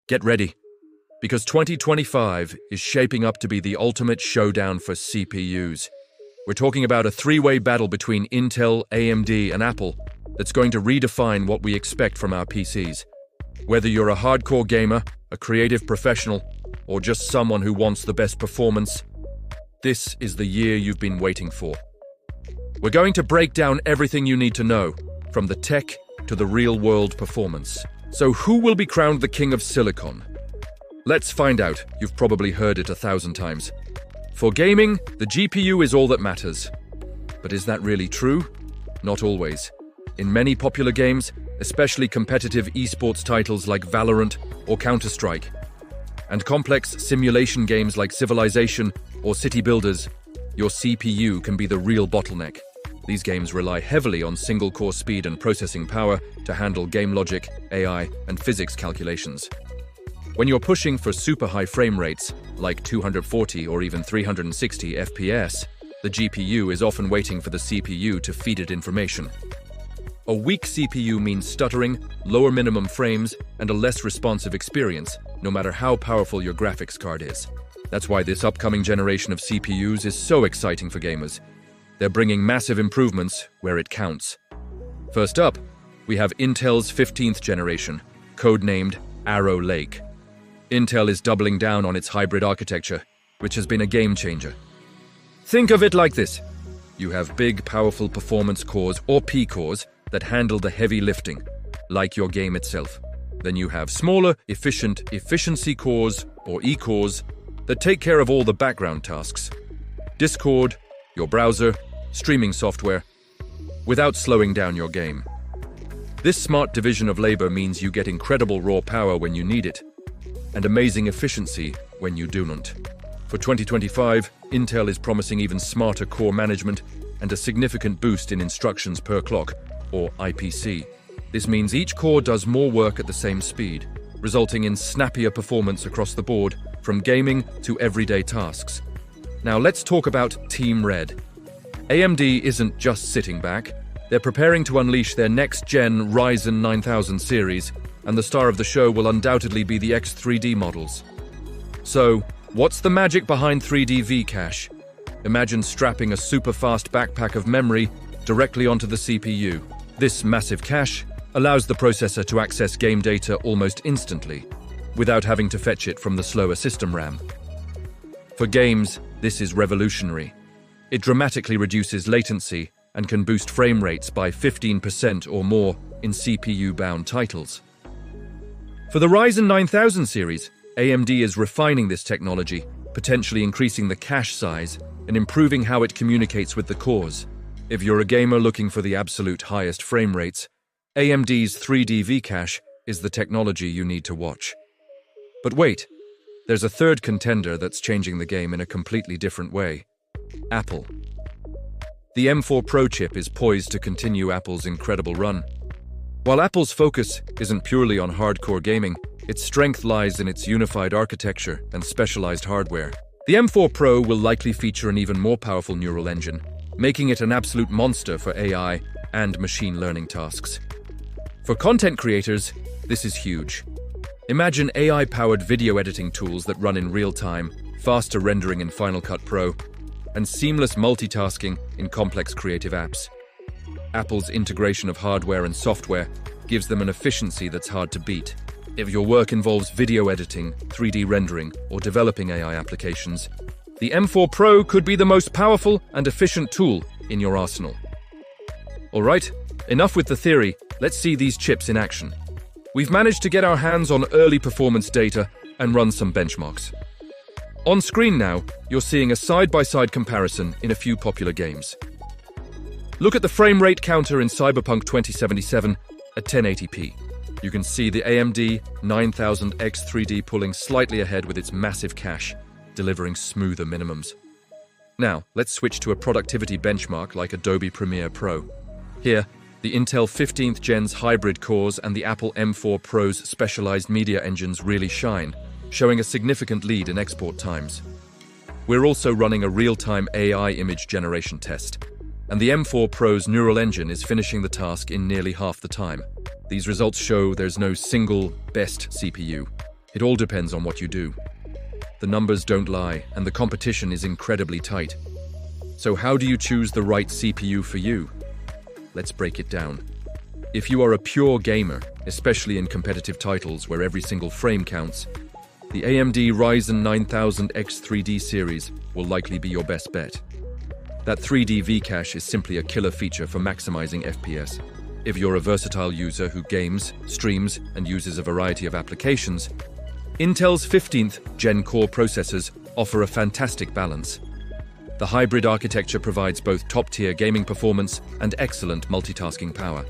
Get ready, because 2025 is shaping up to be the ultimate showdown for CPUs. We're talking about a three-way battle between Intel, AMD, and Apple that's going to redefine what we expect from our PCs. Whether you're a hardcore gamer, a creative professional, or just someone who wants the best performance, this is the year you've been waiting for. We're going to break down everything you need to know, from the tech to the real-world performance. So who will be crowned the king of silicon? Let's find out. You've probably heard it 1,000 times. For gaming, the GPU is all that matters. But is that really true? Not always. In many popular games, especially competitive esports titles like Valorant or Counter-Strike, and complex simulation games like Civilization or City Builders, your CPU can be the real bottleneck. These games rely heavily on single-core speed and processing power to handle game logic, AI, and physics calculations. When you're pushing for super high frame rates, like 240 or even 360 FPS, the GPU is often waiting for the CPU to feed it information. A weak CPU means stuttering, lower minimum frames, and a less responsive experience, no matter how powerful your graphics card is. That's why this upcoming generation of CPUs is so exciting for gamers. They're bringing massive improvements where it counts. First up, we have Intel's 15th generation, codenamed Arrow Lake. Intel is doubling down on its hybrid architecture, which has been a game changer. Think of it like this. You have big, powerful performance cores, or P-cores, that handle the heavy lifting, like your game itself. Then you have smaller, efficient efficiency cores, or E-cores, that take care of all the background tasks. Discord, your browser, streaming software, without slowing down your game. This smart division of labor means you get incredible raw power when you need it, and amazing efficiency when you do not. For 2025, Intel is promising even smarter core management and a significant boost in instructions per clock, or IPC. This means each core does more work at the same speed, resulting in snappier performance across the board, from gaming to everyday tasks. Now let's talk about Team Red. AMD isn't just sitting back. They're preparing to unleash their next-gen Ryzen 9000 series, and the star of the show will undoubtedly be the X3D models. So, what's the magic behind 3D V-Cache? Imagine strapping a super-fast backpack of memory directly onto the CPU. This massive cache allows the processor to access game data almost instantly, without having to fetch it from the slower system RAM. For games, this is revolutionary. It dramatically reduces latency and can boost frame rates by 15% or more in CPU-bound titles. For the Ryzen 9000 series, AMD is refining this technology, potentially increasing the cache size and improving how it communicates with the cores. If you're a gamer looking for the absolute highest frame rates, AMD's 3D V-Cache is the technology you need to watch. But wait, there's a third contender that's changing the game in a completely different way: Apple. The M4 Pro chip is poised to continue Apple's incredible run. While Apple's focus isn't purely on hardcore gaming, its strength lies in its unified architecture and specialized hardware. The M4 Pro will likely feature an even more powerful neural engine, making it an absolute monster for AI and machine learning tasks. For content creators, this is huge. Imagine AI-powered video editing tools that run in real time, faster rendering in Final Cut Pro, and seamless multitasking in complex creative apps. Apple's integration of hardware and software gives them an efficiency that's hard to beat. If your work involves video editing, 3D rendering, or developing AI applications, the M4 Pro could be the most powerful and efficient tool in your arsenal. Alright, enough with the theory, let's see these chips in action. We've managed to get our hands on early performance data and run some benchmarks. On screen now, you're seeing a side-by-side comparison in a few popular games. Look at the frame rate counter in Cyberpunk 2077 at 1080p. You can see the AMD 9000 X3D pulling slightly ahead with its massive cache, delivering smoother minimums. Now, let's switch to a productivity benchmark like Adobe Premiere Pro. Here, the Intel 15th Gen's hybrid cores and the Apple M4 Pro's specialized media engines really shine, showing a significant lead in export times. We're also running a real-time AI image generation test, and the M4 Pro's neural engine is finishing the task in nearly half the time. These results show there's no single best CPU. It all depends on what you do. The numbers don't lie, and the competition is incredibly tight. So how do you choose the right CPU for you? Let's break it down. If you are a pure gamer, especially in competitive titles where every single frame counts, the AMD Ryzen 9000 X3D series will likely be your best bet. That 3D V-cache is simply a killer feature for maximizing FPS. If you're a versatile user who games, streams, and uses a variety of applications, Intel's 15th Gen Core processors offer a fantastic balance. The hybrid architecture provides both top-tier gaming performance and excellent multitasking power.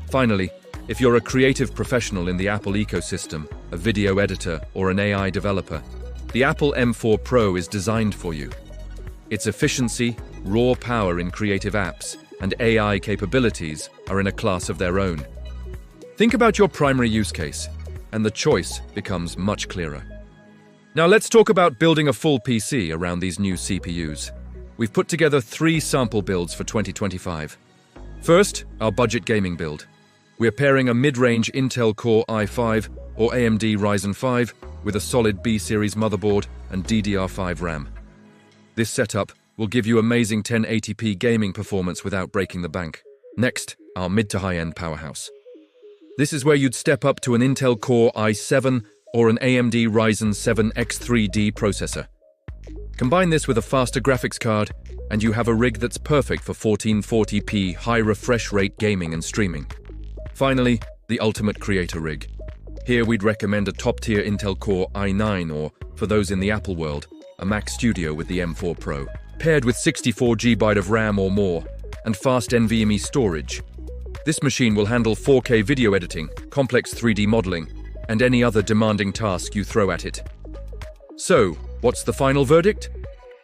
Finally, if you're a creative professional in the Apple ecosystem, a video editor, or an AI developer, the Apple M4 Pro is designed for you. Its efficiency, raw power in creative apps, and AI capabilities are in a class of their own. Think about your primary use case, and the choice becomes much clearer. Now let's talk about building a full PC around these new CPUs. We've put together 3 sample builds for 2025. First, our budget gaming build. We're pairing a mid-range Intel Core i5 or AMD Ryzen 5 with a solid B-series motherboard and DDR5 RAM. This setup will give you amazing 1080p gaming performance without breaking the bank. Next, our mid to high-end powerhouse. This is where you'd step up to an Intel Core i7 or an AMD Ryzen 7 X3D processor. Combine this with a faster graphics card, and you have a rig that's perfect for 1440p high refresh rate gaming and streaming. Finally, the ultimate creator rig. Here we'd recommend a top-tier Intel Core i9 or, for those in the Apple world, a Mac Studio with the M4 Pro, paired with 64GB of RAM or more, and fast NVMe storage. This machine will handle 4K video editing, complex 3D modeling, and any other demanding task you throw at it. So, what's the final verdict?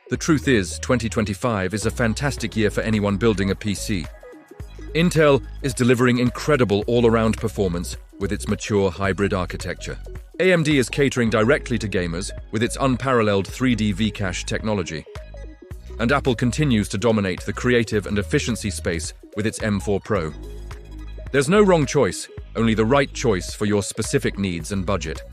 The truth is, 2025 is a fantastic year for anyone building a PC. Intel is delivering incredible all-around performance with its mature hybrid architecture. AMD is catering directly to gamers with its unparalleled 3D V-cache technology. And Apple continues to dominate the creative and efficiency space with its M4 Pro. There's no wrong choice, only the right choice for your specific needs and budget.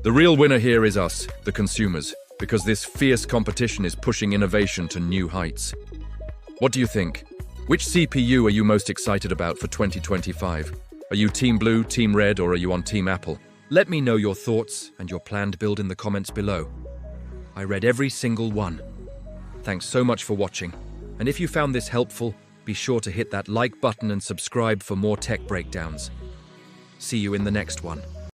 The real winner here is us, the consumers, because this fierce competition is pushing innovation to new heights. What do you think? Which CPU are you most excited about for 2025? Are you Team Blue, Team Red, or are you on Team Apple? Let me know your thoughts and your planned build in the comments below. I read every single one. Thanks so much for watching. And if you found this helpful, be sure to hit that like button and subscribe for more tech breakdowns. See you in the next one.